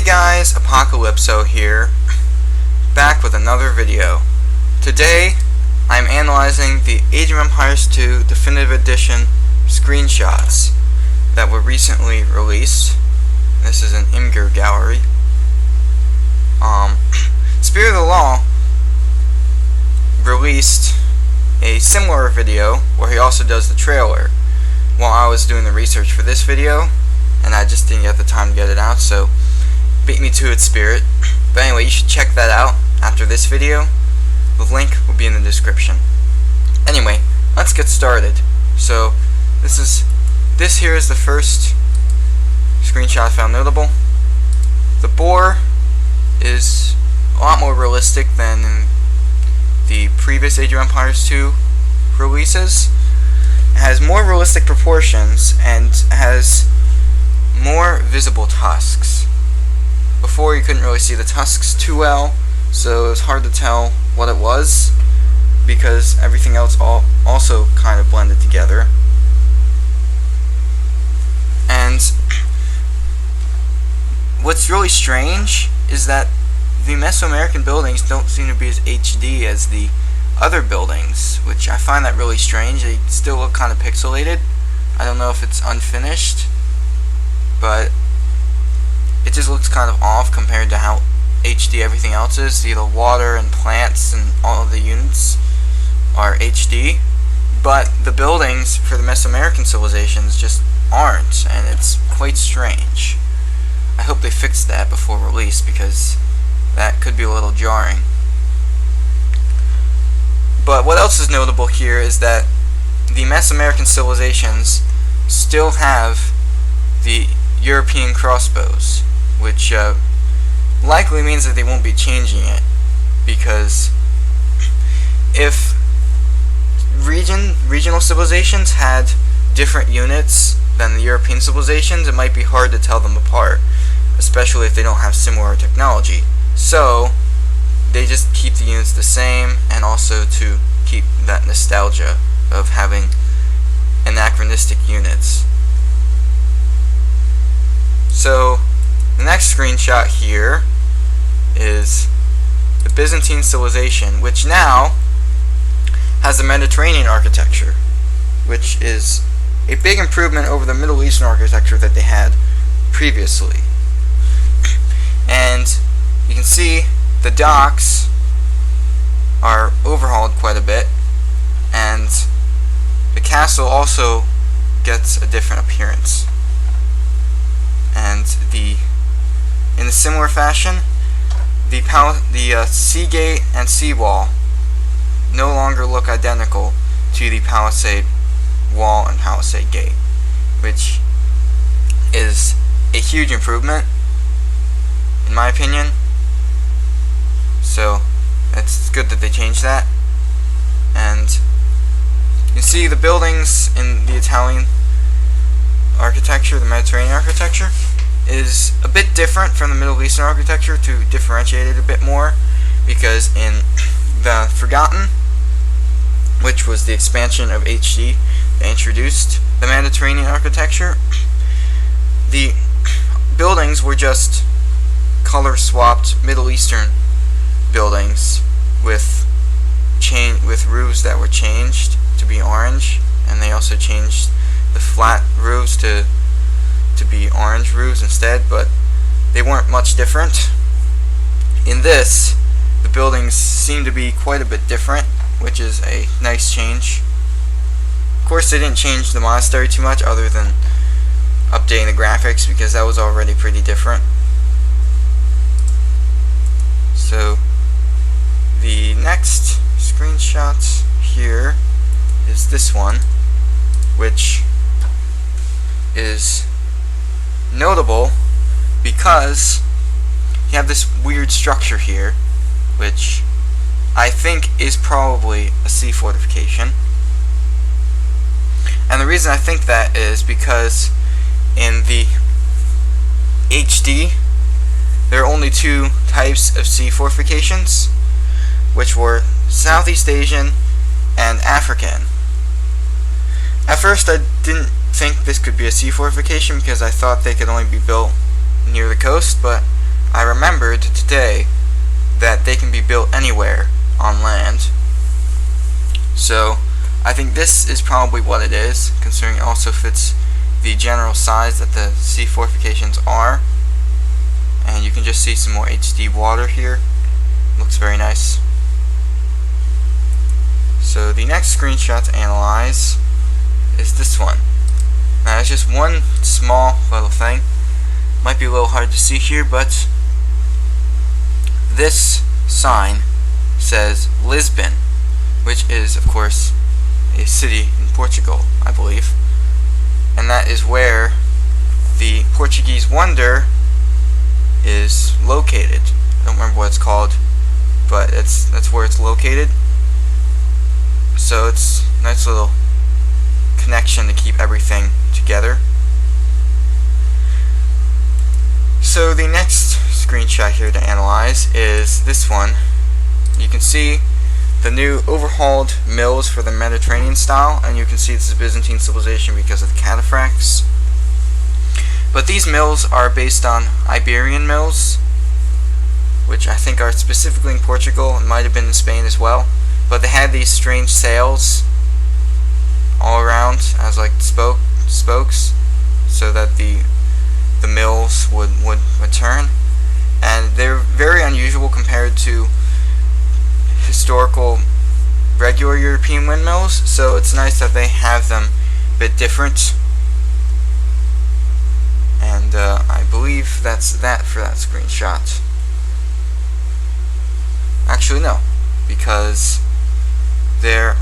guys, Apocalypso here, back with another video. Today, I'm analyzing the Age of Empires 2 Definitive Edition screenshots that were recently released. This is an Imgur gallery. Spirit of the Law released a similar video where he also does the trailer while I was doing the research for this video, and I just didn't get the time to get it out, so beat me to its spirit. But anyway, you should check that out after this video. The link will be in the description. Anyway, let's get started. So this here is the first screenshot found notable. The boar is a lot more realistic than in the previous Age of Empires 2 releases. It has more realistic proportions and has more visible tusks. Before you couldn't really see the tusks too well, so it was hard to tell what it was because everything else also kind of blended together. And what's really strange is that the Mesoamerican buildings don't seem to be as HD as the other buildings, which I find that really strange. They still look kind of pixelated. I don't know if it's unfinished, but it just looks kind of off compared to how HD everything else is. See, the water and plants and all of the units are HD, but the buildings for the Mesoamerican civilizations just aren't, and it's quite strange. I hope they fix that before release, because that could be a little jarring. But what else is notable here is that the Mesoamerican civilizations still have the European crossbows, which likely means that they won't be changing it, because if regional civilizations had different units than the European civilizations, it might be hard to tell them apart, especially if they don't have similar technology. So they just keep the units the same, and also to keep that nostalgia of having anachronistic units. So the next screenshot here is the Byzantine Civilization, which now has the Mediterranean architecture, which is a big improvement over the Middle Eastern architecture that they had previously. And you can see the docks are overhauled quite a bit, and the castle also gets a different appearance. And in a similar fashion, the sea gate and sea wall no longer look identical to the palisade wall and palisade gate, which is a huge improvement in my opinion. So it's good that they changed that. And you see the buildings in the Italian architecture, the Mediterranean architecture, is a bit different from the Middle Eastern architecture, to differentiate it a bit more, because in the Forgotten, which was the expansion of HD, they introduced the Mediterranean architecture. The buildings were just color swapped Middle Eastern buildings with roofs that were changed to be orange, and they also changed the flat roofs to be orange roofs instead, but they weren't much different. In this, the buildings seem to be quite a bit different, which is a nice change. Of course, they didn't change the monastery too much other than updating the graphics, because that was already pretty different. So the next screenshot here is this one, which is notable because you have this weird structure here, which I think is probably a sea fortification. And the reason I think that is because in the HD there are only two types of sea fortifications, which were Southeast Asian and African. At first I didn't think this could be a sea fortification because I thought they could only be built near the coast, but I remembered today that they can be built anywhere on land. So I think this is probably what it is, considering it also fits the general size that the sea fortifications are. And you can just see some more HD water here. Looks very nice. So the next screenshot to analyze is this one. Now it's just one small little thing. Might be a little hard to see here, but this sign says Lisbon, which is of course a city in Portugal, I believe. And that is where the Portuguese wonder is located. I don't remember what it's called, but that's where it's located. So it's a nice little connection to keep everything together. So the next screenshot here to analyze is this one. You can see the new overhauled mills for the Mediterranean style, and you can see this is Byzantine Civilization because of the cataphracts. But these mills are based on Iberian mills, which I think are specifically in Portugal and might have been in Spain as well. But they had these strange sails all around as like spokes, so that the mills would turn. And they're very unusual compared to historical regular European windmills, so it's nice that they have them a bit different. And I believe that's that for that screenshot. Actually no, because there's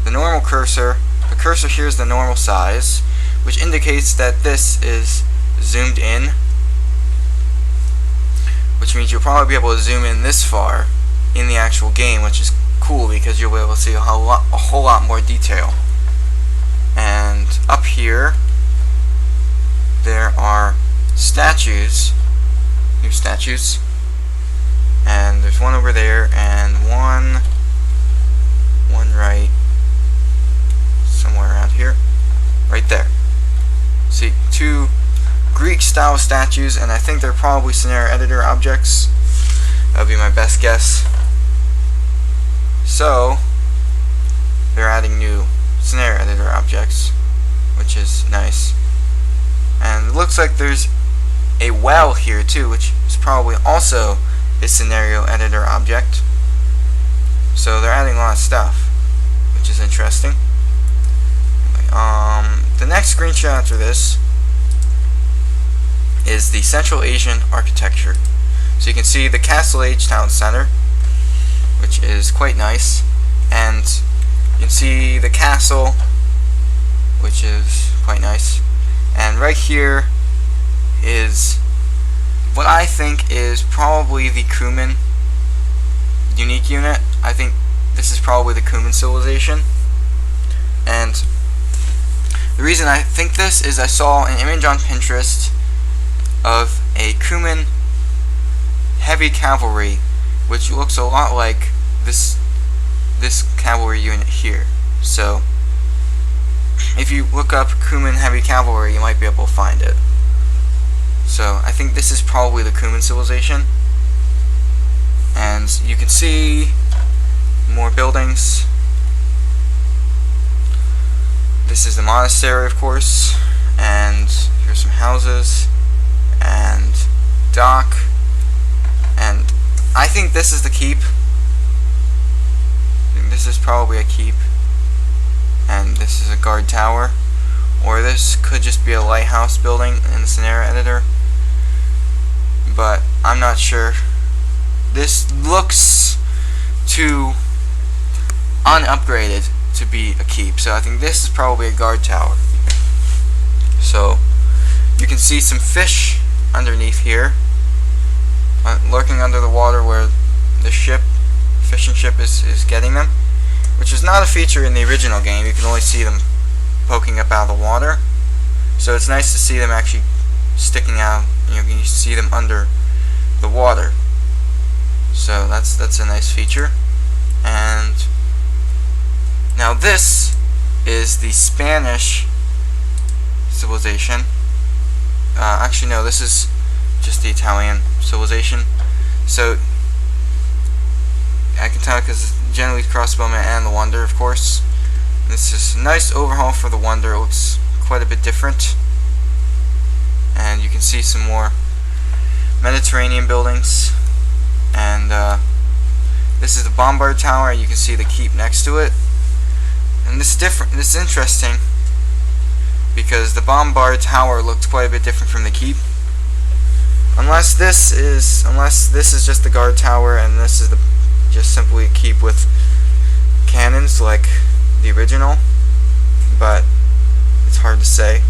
the normal cursor. The cursor here is the normal size, which indicates that this is zoomed in, which means you'll probably be able to zoom in this far in the actual game, which is cool because you'll be able to see a whole lot more detail. And up here there are statues, new statues, and there's one over there and one right somewhere around here, right there. See, two Greek style statues, and I think they're probably scenario editor objects. That would be my best guess. So they're adding new scenario editor objects, which is nice. And it looks like there's a well here too, which is probably also a scenario editor object. So they're adding a lot of stuff, which is interesting. The next screenshot after this is the Central Asian architecture. So you can see the Castle Age Town Center, which is quite nice, and you can see the castle, which is quite nice. And right here is what I think is probably the Cuman unique unit. I think this is probably the Cuman civilization. And the reason I think this is I saw an image on Pinterest of a Cuman heavy cavalry, which looks a lot like this cavalry unit here. So if you look up Cuman heavy cavalry, you might be able to find it. So I think this is probably the Cuman civilization. And you can see more buildings. This is the monastery, of course, and here's some houses and dock. And I think this is the keep. I think this is probably a keep, and this is a guard tower, or this could just be a lighthouse building in the scenario editor, but I'm not sure. This looks too unupgraded to be a keep, so I think this is probably a guard tower. So you can see some fish underneath here, lurking under the water where the fishing ship is getting them, which is not a feature in the original game. You can only see them poking up out of the water, so it's nice to see them actually sticking out. You can see them under the water, so that's a nice feature. And now this is the Spanish civilization, actually no, this is just the Italian civilization. So I can tell because generally the crossbowman and the Wonder, of course. This is a nice overhaul for the Wonder. It looks quite a bit different, and you can see some more Mediterranean buildings. And this is the Bombard Tower, and you can see the keep next to it. And this is different. This is interesting because the Bombard Tower looks quite a bit different from the keep. Unless this is just the guard tower, and this is just simply a keep with cannons like the original, but it's hard to say.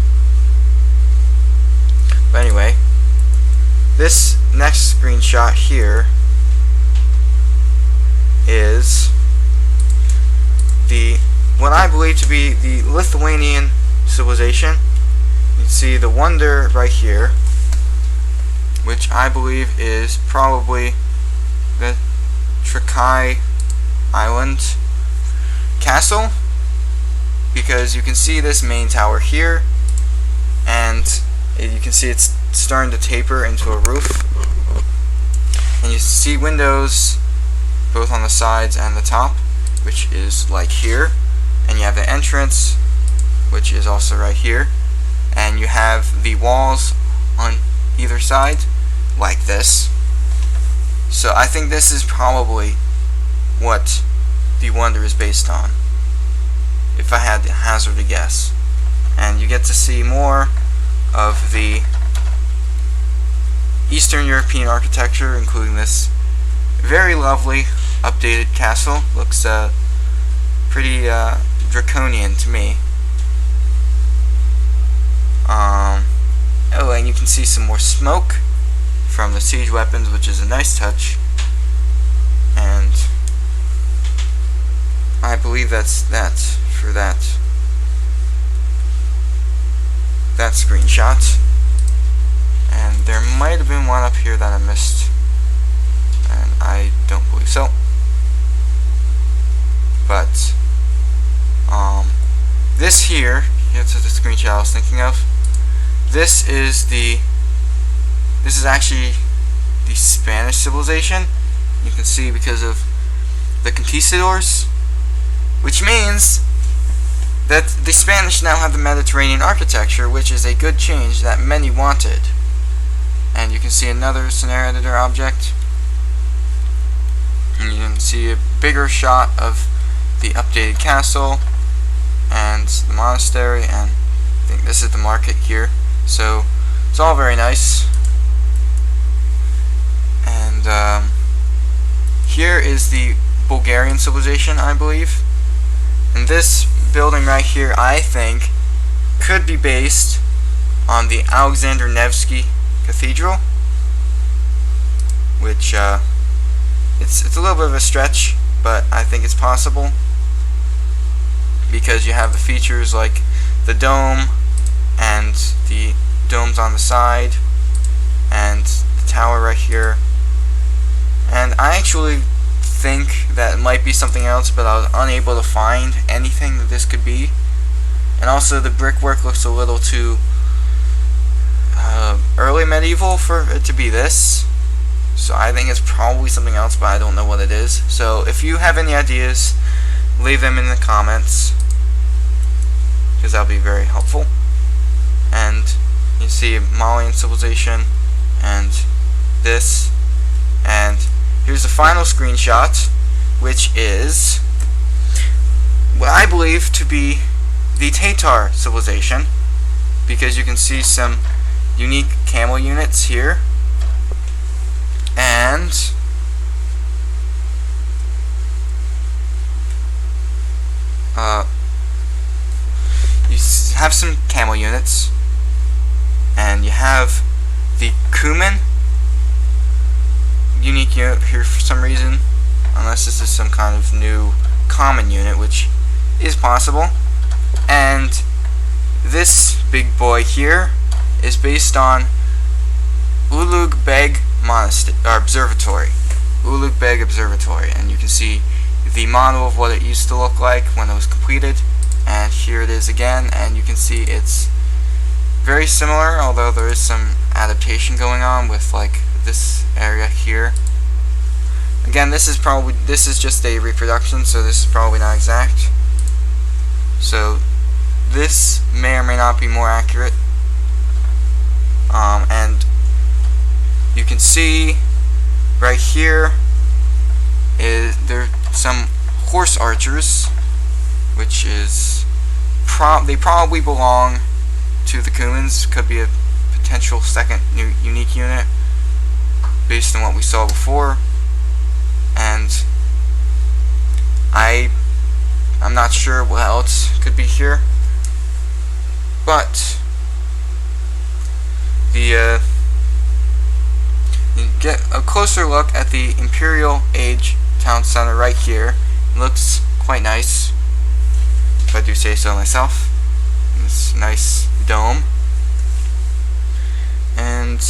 But anyway, this next screenshot here is what I believe to be the Lithuanian Civilization. You can see the Wonder right here, which I believe is probably the Trakai Island castle, because you can see this main tower here, and you can see it's starting to taper into a roof, and you see windows both on the sides and the top, which is like here, and you have the entrance, which is also right here, and you have the walls on either side like this. So I think this is probably what the Wonder is based on, if I had to hazard a guess. And you get to see more of the Eastern European architecture, including this very lovely updated castle. Looks pretty draconian to me. Oh, and you can see some more smoke from the siege weapons, which is a nice touch. And I believe that's that for that screenshot. And there might have been one up here that I missed, and I don't believe so. But this here, here's the screenshot I was thinking of. This is actually the Spanish civilization. You can see because of the conquistadors, which means that the Spanish now have the Mediterranean architecture, which is a good change that many wanted. And you can see another scenario editor object, and you can see a bigger shot of the updated castle and the monastery, and I think this is the market here. So it's all very nice. And here is the Bulgarian Civilization, I believe. And this building right here, I think, could be based on the Alexander Nevsky Cathedral, which it's a little bit of a stretch, but I think it's possible, because you have the features like the dome and the domes on the side and the tower right here. And I actually think that it might be something else, but I was unable to find anything that this could be. And also the brickwork looks a little too early medieval for it to be this. So I think it's probably something else, but I don't know what it is. So if you have any ideas, leave them in the comments, because that'll be very helpful. And you see Malian Civilization and this, and here's the final screenshot, which is what I believe to be the Tatar Civilization, because you can see some unique camel units here, and you have some camel units, and you have the Cuman unique unit here for some reason, unless this is some kind of new common unit, which is possible. And this big boy here is based on Ulugh Beg Observatory. Ulugh Beg Observatory, and you can see the model of what it used to look like when it was completed, and here it is again, and you can see it's very similar, although there is some adaptation going on with like this area here. Again, this is just a reproduction, so this is probably not exact. So this may or may not be more accurate. And you can see right here is there some horse archers, which is they probably belong to the Cumans. Could be a potential second unique unit based on what we saw before. And I'm not sure what else could be here, but you get a closer look at the Imperial Age town center right here. It looks quite nice, if I do say so myself. This nice dome. And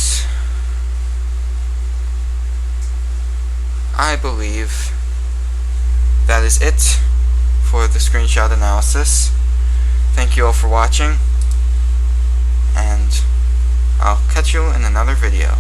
I believe that is it for the screenshot analysis. Thank you all for watching, and I'll catch you in another video.